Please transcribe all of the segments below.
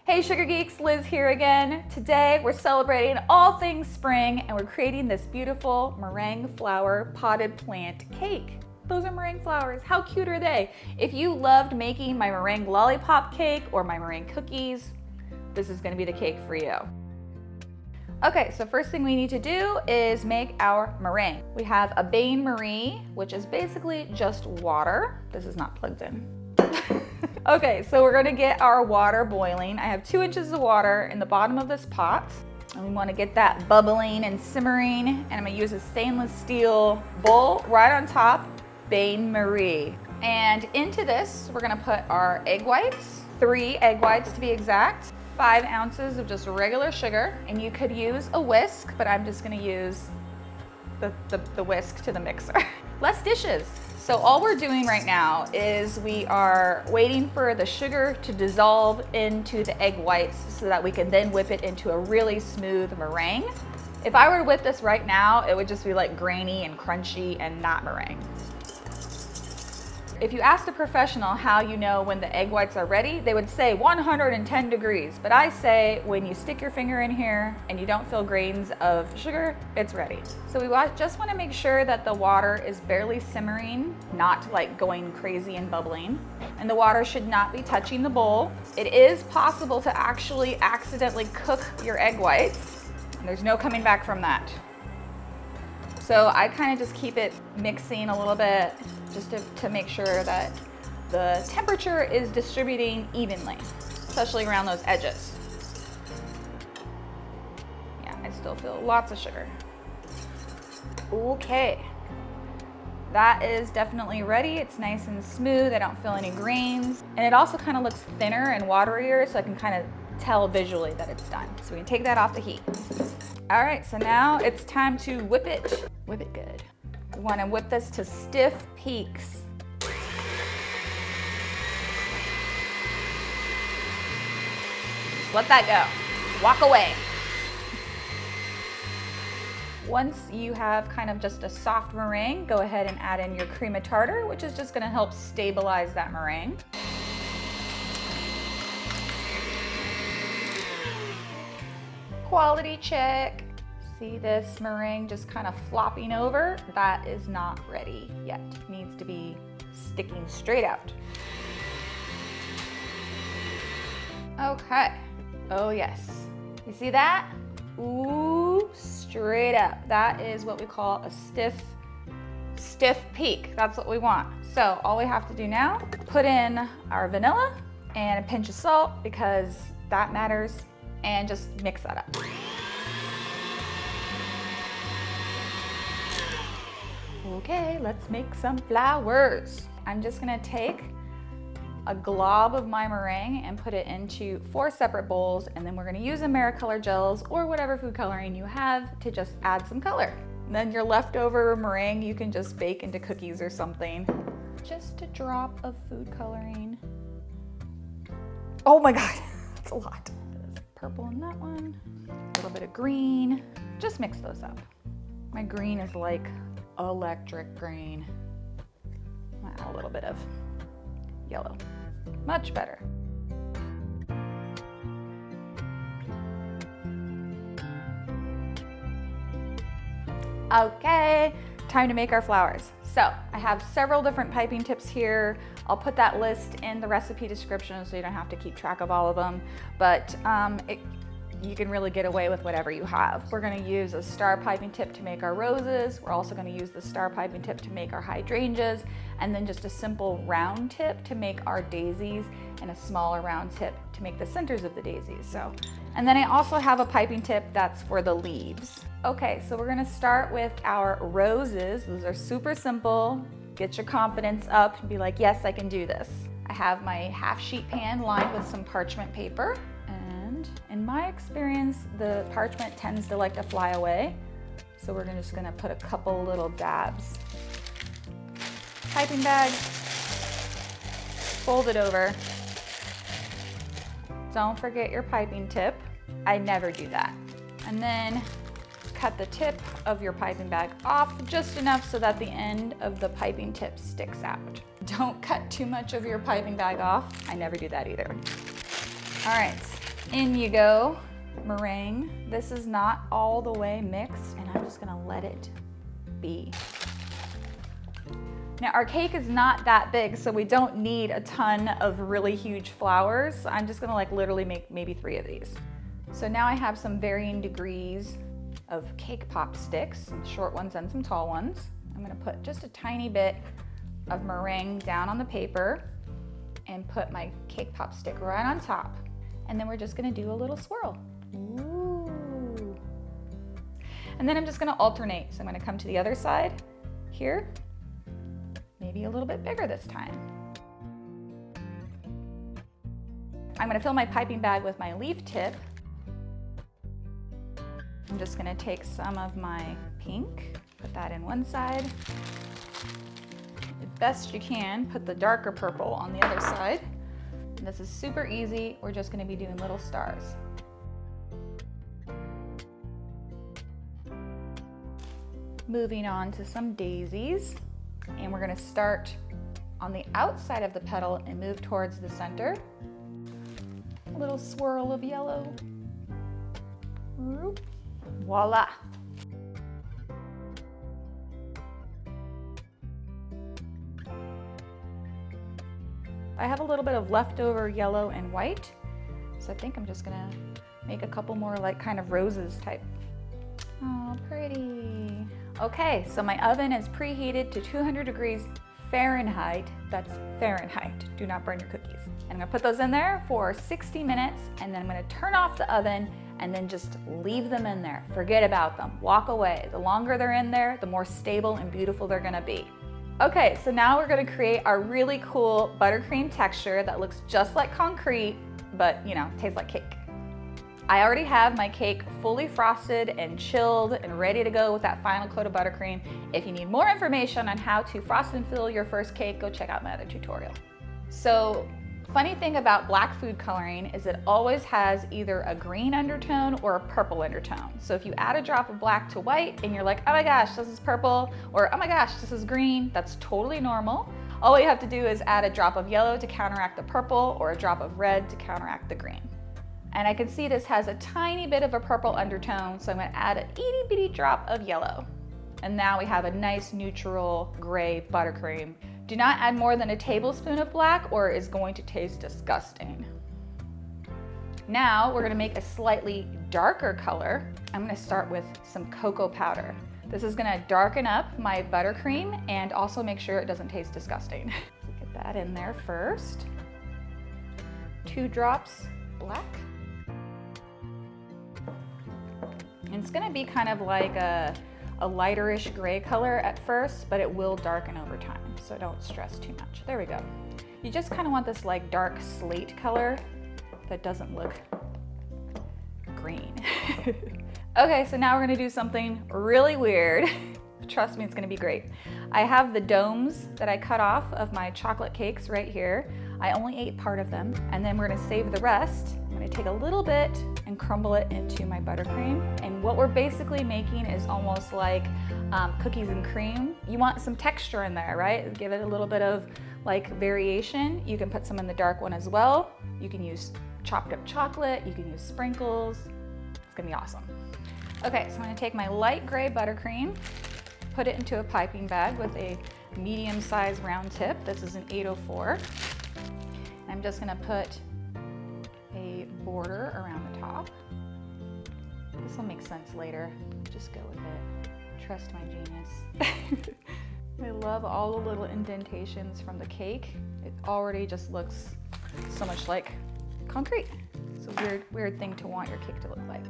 Hey Sugar Geeks, Liz here again. Today we're celebrating all things spring and we're creating this beautiful meringue flower potted plant cake. Those are meringue flowers. How cute are they? If you loved making my meringue lollipop cake or my meringue cookies, this is gonna be the cake for you. Okay, so first thing we need to do is make our meringue. We have a bain-marie, which is basically just water. This is not plugged in. Okay, so we're gonna get our water boiling. I have 2 inches of water in the bottom of this pot. And we wanna get that bubbling and simmering. And I'm gonna use a stainless steel bowl right on top, bain-marie. And into this, we're gonna put our egg whites, 3 egg whites to be exact, 5 ounces of just regular sugar. And you could use a whisk, but I'm just gonna use the whisk to the mixer. Less dishes. So all we're doing right now is we are waiting for the sugar to dissolve into the egg whites so that we can then whip it into a really smooth meringue. If I were to whip this right now, it would just be like grainy and crunchy and not meringue. If you asked a professional how you know when the egg whites are ready, they would say 110 degrees. But I say when you stick your finger in here and you don't feel grains of sugar, it's ready. So we just want to make sure that the water is barely simmering, not like going crazy and bubbling. And the water should not be touching the bowl. It is possible to actually accidentally cook your egg whites, and there's no coming back from that. So I kind of just keep it mixing a little bit just to make sure that the temperature is distributing evenly, especially around those edges. Yeah, I still feel lots of sugar. Okay, that is definitely ready. It's nice and smooth. I don't feel any grains. And it also kind of looks thinner and waterier, so I can kind of tell visually that it's done. So we can take that off the heat. All right, so now it's time to whip it. Whip it good. We want to whip this to stiff peaks. Just let that go. Walk away. Once you have kind of just a soft meringue, go ahead and add in your cream of tartar, which is just going to help stabilize that meringue. Quality check. See this meringue just kind of flopping over? That is not ready yet. It needs to be sticking straight out. Okay. Oh yes. You see that? Ooh, straight up. That is what we call a stiff peak. That's what we want. So all we have to do now, put in our vanilla and a pinch of salt because that matters, and just mix that up. Okay, let's make some flowers. I'm just gonna take a glob of my meringue and put it into 4 separate bowls, and then we're gonna use Americolor gels or whatever food coloring you have to just add some color. And then your leftover meringue you can just bake into cookies or something. Just a drop of food coloring. Oh my God, that's a lot. Purple in that one, a little bit of green. Just mix those up. My green is like electric green. I'll add a little bit of yellow. Much better. Okay, time to make our flowers. So I have several different piping tips here. I'll put that list in the recipe description so you don't have to keep track of all of them, but you can really get away with whatever you have. We're gonna use a star piping tip to make our roses. We're also gonna use the star piping tip to make our hydrangeas, and then just a simple round tip to make our daisies, and a smaller round tip to make the centers of the daisies. And then I also have a piping tip that's for the leaves. Okay, so we're gonna start with our roses. Those are super simple. Get your confidence up and be like, yes, I can do this. I have my half sheet pan lined with some parchment paper. And in my experience, the parchment tends to like to fly away. So we're just gonna put a couple little dabs. Piping bag, fold it over. Don't forget your piping tip. I never do that. And then cut the tip of your piping bag off just enough so that the end of the piping tip sticks out. Don't cut too much of your piping bag off. I never do that either. All right, In you go, meringue. This is not all the way mixed, and I'm just gonna let it be. Now our cake is not that big, so we don't need a ton of really huge flowers. I'm just gonna like literally make maybe 3 of these. So now I have some varying degrees of cake pop sticks, some short ones and some tall ones. I'm gonna put just a tiny bit of meringue down on the paper and put my cake pop stick right on top. And then we're just gonna do a little swirl. Ooh. And then I'm just gonna alternate. So I'm gonna come to the other side here, maybe a little bit bigger this time. I'm gonna fill my piping bag with my leaf tip. I'm just gonna take some of my pink, put that in one side. As best you can, put the darker purple on the other side. And this is super easy. We're just gonna be doing little stars. Moving on to some daisies. And we're gonna start on the outside of the petal and move towards the center. A little swirl of yellow. Voila. I have a little bit of leftover yellow and white, so I think I'm just gonna make a couple more like kind of roses type. Oh, pretty. Okay, so my oven is preheated to 200 degrees Fahrenheit. That's Fahrenheit. Do not burn your cookies. And I'm gonna put those in there for 60 minutes, and then I'm gonna turn off the oven and then just leave them in there. Forget about them, walk away. The longer they're in there, the more stable and beautiful they're gonna be. Okay, so now we're gonna create our really cool buttercream texture that looks just like concrete, but you know, tastes like cake. I already have my cake fully frosted and chilled and ready to go with that final coat of buttercream. If you need more information on how to frost and fill your first cake, go check out my other tutorial. So, funny thing about black food coloring is it always has either a green undertone or a purple undertone. So if you add a drop of black to white and you're like, oh my gosh, this is purple, or oh my gosh, this is green, that's totally normal. All you have to do is add a drop of yellow to counteract the purple or a drop of red to counteract the green. And I can see this has a tiny bit of a purple undertone, so I'm gonna add an itty bitty drop of yellow. And now we have a nice neutral gray buttercream. Do not add more than a tablespoon of black or it's going to taste disgusting. Now we're gonna make a slightly darker color. I'm gonna start with some cocoa powder. This is gonna darken up my buttercream and also make sure it doesn't taste disgusting. Get that in there first. 2 drops black. And it's gonna be kind of like a lighterish gray color at first, but it will darken over time, so don't stress too much. There we go. You just kind of want this like dark slate color that doesn't look green. Okay, so now we're gonna do something really weird. Trust me, it's gonna be great. I have the domes that I cut off of my chocolate cakes right here. I only ate part of them, and then we're gonna save the rest. I'm gonna take a little bit and crumble it into my buttercream. And what we're basically making is almost like cookies and cream. You want some texture in there, right? Give it a little bit of like variation. You can put some in the dark one as well. You can use chopped up chocolate, you can use sprinkles. It's gonna be awesome. Okay, so I'm gonna take my light gray buttercream, put it into a piping bag with a medium-sized round tip. This is an 804. I'm just gonna put a border around the top. This will make sense later. Just go with it. Trust my genius. I love all the little indentations from the cake. It already just looks so much like concrete. It's a weird thing to want your cake to look like.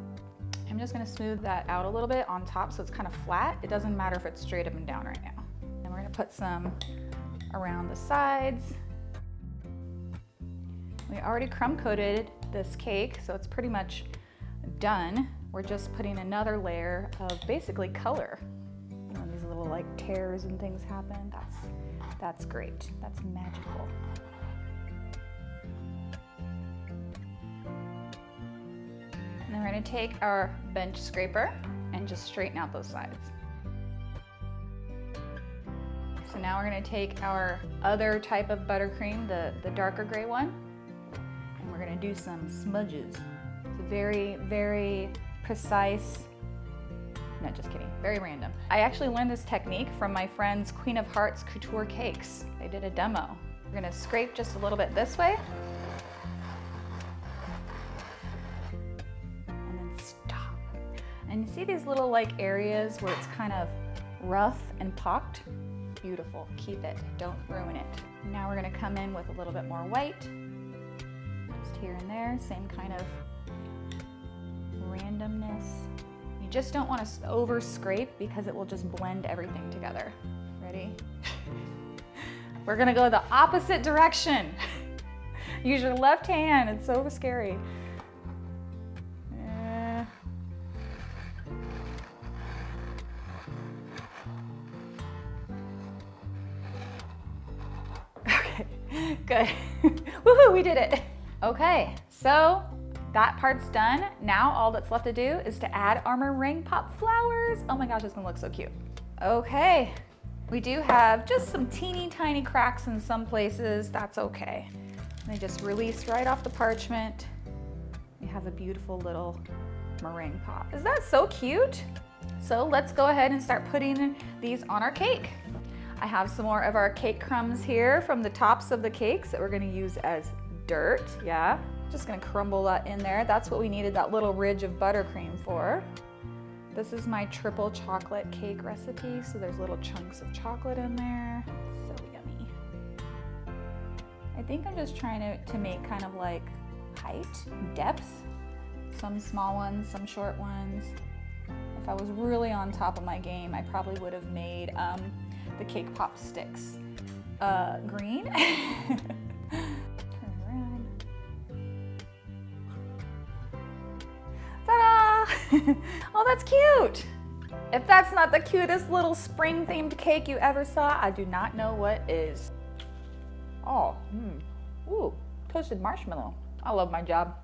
I'm just gonna smooth that out a little bit on top so it's kind of flat. It doesn't matter if it's straight up and down right now. And we're gonna put some around the sides. We already crumb coated this cake, so it's pretty much done. We're just putting another layer of basically color. You know, these little like tears and things happen. That's great. That's magical. And then we're gonna take our bench scraper and just straighten out those sides. So now we're gonna take our other type of buttercream, the darker gray one, and we're gonna do some smudges. It's very, very precise. No, just kidding, very random. I actually learned this technique from my friend's Queen of Hearts Couture Cakes. They did a demo. We're gonna scrape just a little bit this way. And then stop. And you see these little like areas where it's kind of rough and pocked? Beautiful, keep it, don't ruin it. Now we're gonna come in with a little bit more white. Just here and there, same kind of randomness. You just don't want to over scrape because it will just blend everything together. Ready? We're gonna go the opposite direction. Use your left hand, it's so scary. Okay, good. Woohoo, we did it. Okay, so that part's done. Now all that's left to do is to add our meringue pop flowers. Oh my gosh, it's gonna look so cute. Okay, we do have just some teeny tiny cracks in some places. That's okay. They just release right off the parchment. We have a beautiful little meringue pop. Is that so cute? So let's go ahead and start putting these on our cake. I have some more of our cake crumbs here from the tops of the cakes that we're gonna use as dirt, yeah. Just gonna crumble that in there. That's what we needed that little ridge of buttercream for. This is my triple chocolate cake recipe, so there's little chunks of chocolate in there. So yummy. I think I'm just trying to make kind of like height, depth. Some small ones, some short ones. If I was really on top of my game, I probably would have made the cake pop sticks green. Ta-da! Oh, that's cute. If that's not the cutest little spring-themed cake you ever saw, I do not know what is. Oh, ooh, toasted marshmallow. I love my job.